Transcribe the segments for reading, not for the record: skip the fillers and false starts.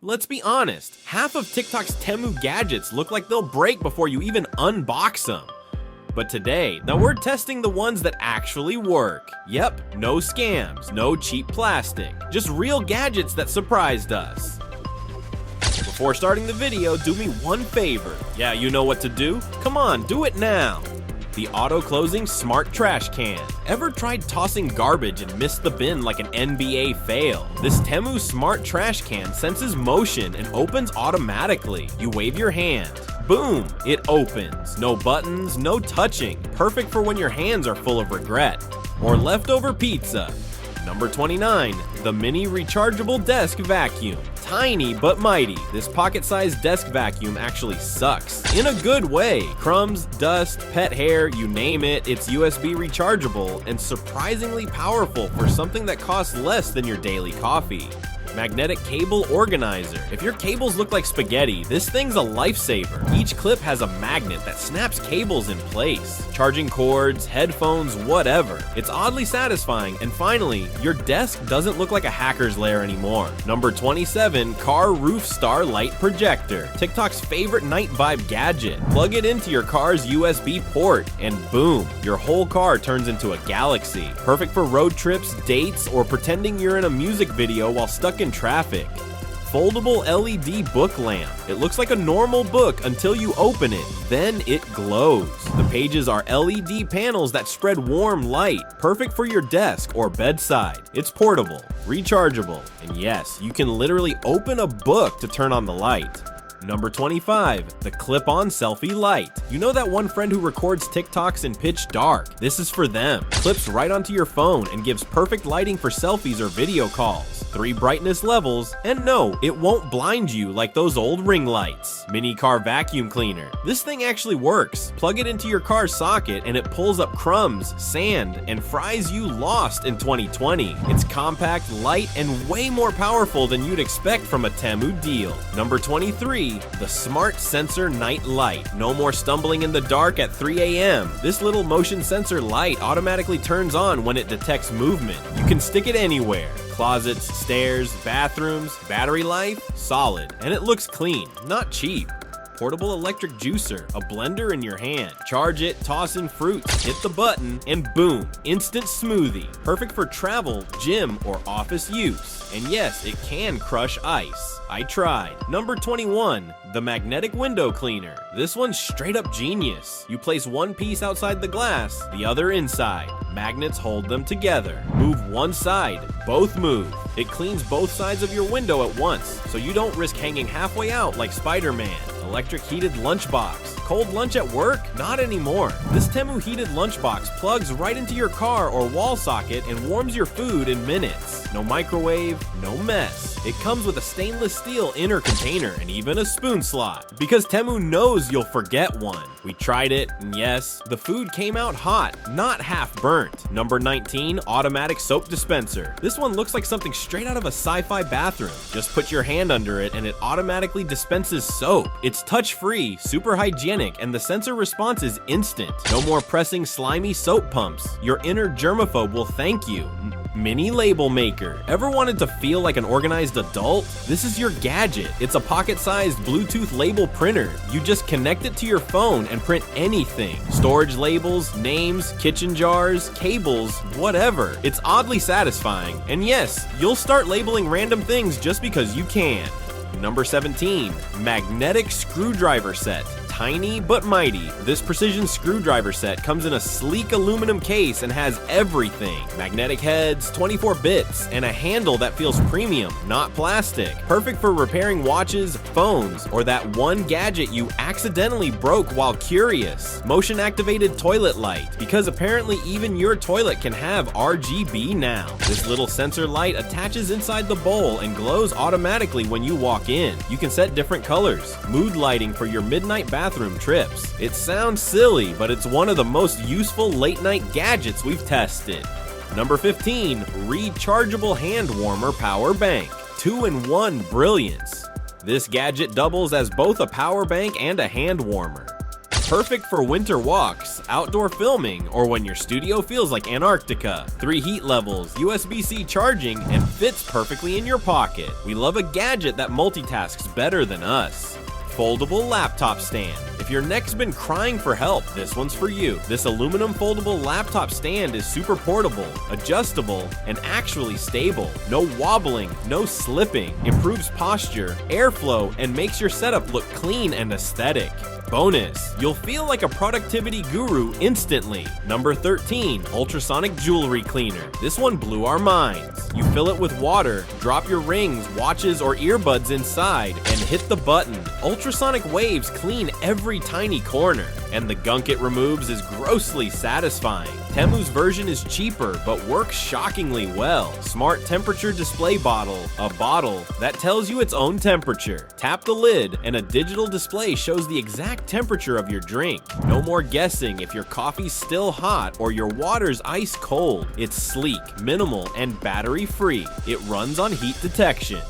Let's be honest, half of TikTok's Temu gadgets look like they'll break before you even unbox them. But today, now we're testing the ones that actually work. Yep, no scams, no cheap plastic, just real gadgets that surprised us. Before starting the video, do me one favor. Yeah, you know what to do? Come on, do it now. The auto-closing smart trash can. Ever tried tossing garbage and missed the bin like an NBA fail? This Temu smart trash can senses motion and opens automatically. You wave your hand. Boom! It opens. No buttons, no touching. Perfect for when your hands are full of regret. Or leftover pizza. Number 29, the mini rechargeable desk vacuum. Tiny but mighty, this pocket-sized desk vacuum actually sucks. In a good way. Crumbs, dust, pet hair, you name it, it's USB rechargeable and surprisingly powerful for something that costs less than your daily coffee. Magnetic cable organizer. If your cables look like spaghetti, this thing's a lifesaver. Each clip has a magnet that snaps cables in place. Charging cords, headphones, whatever. It's oddly satisfying, and finally, your desk doesn't look like a hacker's lair anymore. Number 27, car roof star light projector. TikTok's favorite night vibe gadget. Plug it into your car's USB port, and boom, your whole car turns into a galaxy. Perfect for road trips, dates, or pretending you're in a music video while stuck in traffic. Foldable LED book lamp. It looks like a normal book until you open it, then it glows. The pages are LED panels that spread warm light, perfect for your desk or bedside. It's portable, rechargeable, and yes, you can literally open a book to turn on the light. Number 25, the clip-on selfie light. You know that one friend who records TikToks in pitch dark? This is for them. Clips right onto your phone and gives perfect lighting for selfies or video calls. 3 brightness levels, and no, it won't blind you like those old ring lights. Mini car vacuum cleaner. This thing actually works. Plug it into your car's socket and it pulls up crumbs, sand, and fries you lost in 2020. It's compact, light, and way more powerful than you'd expect from a Temu deal. Number 23, the smart sensor night light. No more stumbling in the dark at 3 a.m. This little motion sensor light automatically turns on when it detects movement. You can stick it anywhere. Closets, stairs, bathrooms, battery life, solid. And it looks clean, not cheap. Portable electric juicer, a blender in your hand. Charge it, toss in fruits, hit the button, and boom, instant smoothie. Perfect for travel, gym, or office use. And yes, it can crush ice. I tried. Number 21, the magnetic window cleaner. This one's straight up genius. You place one piece outside the glass, the other inside. Magnets hold them together. Move one side, both move. It cleans both sides of your window at once, so you don't risk hanging halfway out like Spider-Man. Electric heated lunchbox. Cold lunch at work? Not anymore. This Temu heated lunchbox plugs right into your car or wall socket and warms your food in minutes. No microwave, no mess. It comes with a stainless steel inner container and even a spoon slot, because Temu knows you'll forget one. We tried it, and yes, the food came out hot, not half burnt. Number 19, automatic soap dispenser. This one looks like something straight out of a sci-fi bathroom. Just put your hand under it and it automatically dispenses soap. It's touch-free, super hygienic, and the sensor response is instant. No more pressing slimy soap pumps. Your inner germaphobe will thank you. Mini label maker. Ever wanted to feel like an organized adult? This is your gadget. It's a pocket-sized Bluetooth label printer. You just connect it to your phone and print anything. Storage labels, names, kitchen jars, cables, whatever. It's oddly satisfying. And yes, you'll start labeling random things just because you can. Number 17, magnetic screwdriver set. Tiny but mighty, this precision screwdriver set comes in a sleek aluminum case and has everything. Magnetic heads, 24 bits, and a handle that feels premium, not plastic. Perfect for repairing watches, phones, or that one gadget you accidentally broke while curious. Motion activated toilet light, because apparently even your toilet can have RGB now. This little sensor light attaches inside the bowl and glows automatically when you walk in. You can set different colors. Mood lighting for your midnight bathroom trips. It sounds silly, but it's one of the most useful late night gadgets we've tested. Number 15, rechargeable hand warmer power bank. 2-in-1 brilliance. This gadget doubles as both a power bank and a hand warmer. Perfect for winter walks, outdoor filming, or when your studio feels like Antarctica. 3 heat levels, USB-C charging, and fits perfectly in your pocket. We love a gadget that multitasks better than us. Foldable laptop stand. If your neck's been crying for help, this one's for you. This aluminum foldable laptop stand is super portable, adjustable, and actually stable. No wobbling, no slipping. Improves posture, airflow, and makes your setup look clean and aesthetic. Bonus, you'll feel like a productivity guru instantly. Number 13, ultrasonic jewelry cleaner. This one blew our minds. You fill it with water, drop your rings, watches, or earbuds inside, and hit the button. Ultrasonic waves clean every tiny corner, and the gunk it removes is grossly satisfying. Temu's version is cheaper, but works shockingly well. Smart temperature display bottle, a bottle that tells you its own temperature. Tap the lid, and a digital display shows the exact temperature of your drink. No more guessing if your coffee's still hot or your water's ice cold. It's sleek, minimal, and battery-free. It runs on heat detection.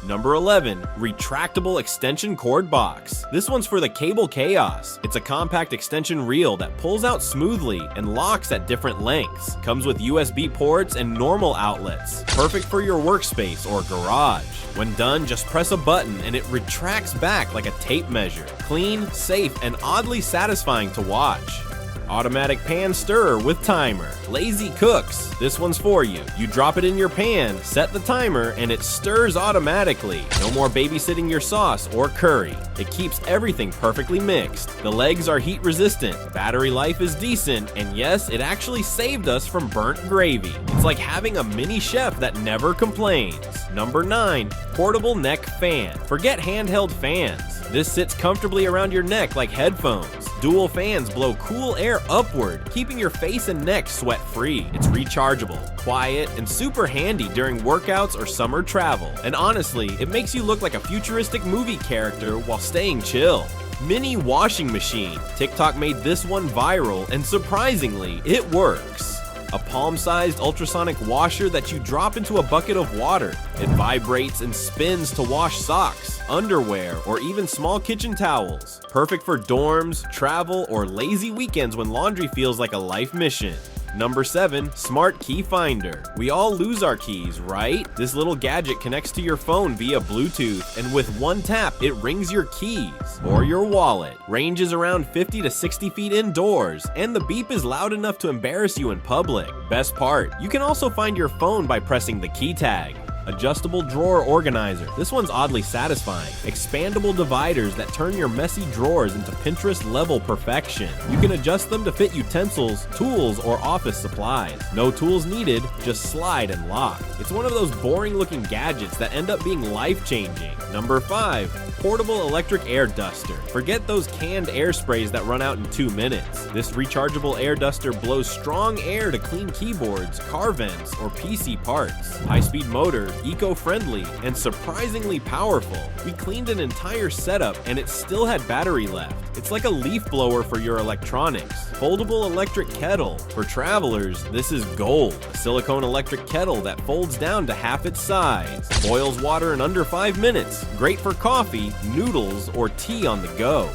Number 11, retractable extension cord box. This one's for the cable chaos. It's a compact extension reel that pulls out smoothly and locks at different lengths. Comes with USB ports and normal outlets. Perfect for your workspace or garage. When done, just press a button and it retracts back like a tape measure. Clean, safe, and oddly satisfying to watch. Automatic pan stirrer with timer. Lazy cooks. This one's for you. You drop it in your pan, set the timer, and it stirs automatically. No more babysitting your sauce or curry. It keeps everything perfectly mixed. The legs are heat resistant, battery life is decent, and yes, it actually saved us from burnt gravy. It's like having a mini chef that never complains. Number 9, portable neck fan. Forget handheld fans. This sits comfortably around your neck like headphones. Dual fans blow cool air upward, keeping your face and neck sweat-free. It's rechargeable, quiet, and super handy during workouts or summer travel. And honestly, it makes you look like a futuristic movie character while staying chill. Mini washing machine. TikTok made this one viral, and surprisingly, it works. A palm-sized ultrasonic washer that you drop into a bucket of water. It vibrates and spins to wash socks, underwear, or even small kitchen towels. Perfect for dorms, travel, or lazy weekends when laundry feels like a life mission. Number 7, smart key finder. We all lose our keys, right? This little gadget connects to your phone via Bluetooth, and with one tap, it rings your keys or your wallet. Range is around 50 to 60 feet indoors, and the beep is loud enough to embarrass you in public. Best part, you can also find your phone by pressing the key tag. Adjustable drawer organizer. This one's oddly satisfying. Expandable dividers that turn your messy drawers into Pinterest-level perfection. You can adjust them to fit utensils, tools, or office supplies. No tools needed, just slide and lock. It's one of those boring-looking gadgets that end up being life-changing. Number 5, portable electric air duster. Forget those canned air sprays that run out in 2 minutes. This rechargeable air duster blows strong air to clean keyboards, car vents, or PC parts. High-speed motor, eco-friendly, and surprisingly powerful. We cleaned an entire setup and it still had battery left. It's like a leaf blower for your electronics. Foldable electric kettle. For travelers, this is gold. A silicone electric kettle that folds down to half its size. Boils water in under 5 minutes. Great for coffee, noodles, or tea on the go.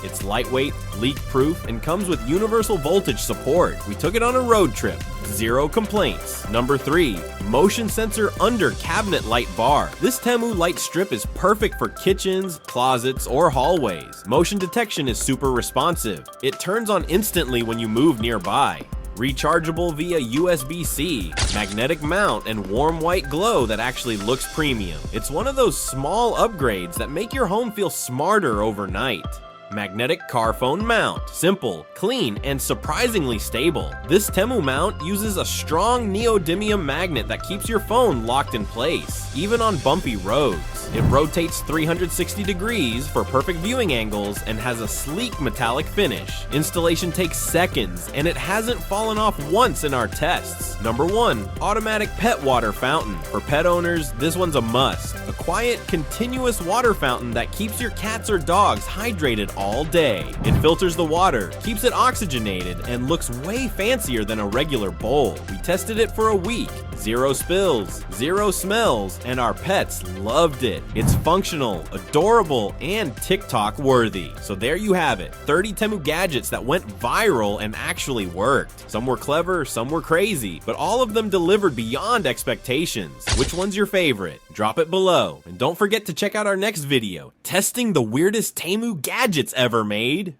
It's lightweight, leak-proof, and comes with universal voltage support. We took it on a road trip. 0 complaints. Number 3, motion sensor under cabinet light bar. This Temu light strip is perfect for kitchens, closets, or hallways. Motion detection is super responsive. It turns on instantly when you move nearby. Rechargeable via USB-C, magnetic mount, and warm white glow that actually looks premium. It's one of those small upgrades that make your home feel smarter overnight. Magnetic car phone mount. Simple, clean, and surprisingly stable. This Temu mount uses a strong neodymium magnet that keeps your phone locked in place, even on bumpy roads. It rotates 360 degrees for perfect viewing angles and has a sleek metallic finish. Installation takes seconds, and it hasn't fallen off once in our tests. Number 1, automatic pet water fountain. For pet owners, this one's a must. A quiet, continuous water fountain that keeps your cats or dogs hydrated all day. It filters the water, keeps it oxygenated, and looks way fancier than a regular bowl. We tested it for a week. zero spills, zero smells, and our pets loved it. It's functional, adorable, and TikTok worthy. So there you have it, 30 Temu gadgets that went viral and actually worked. Some were clever, some were crazy, but all of them delivered beyond expectations. Which one's your favorite? Drop it below. And don't forget to check out our next video, testing the weirdest Temu gadgets ever made.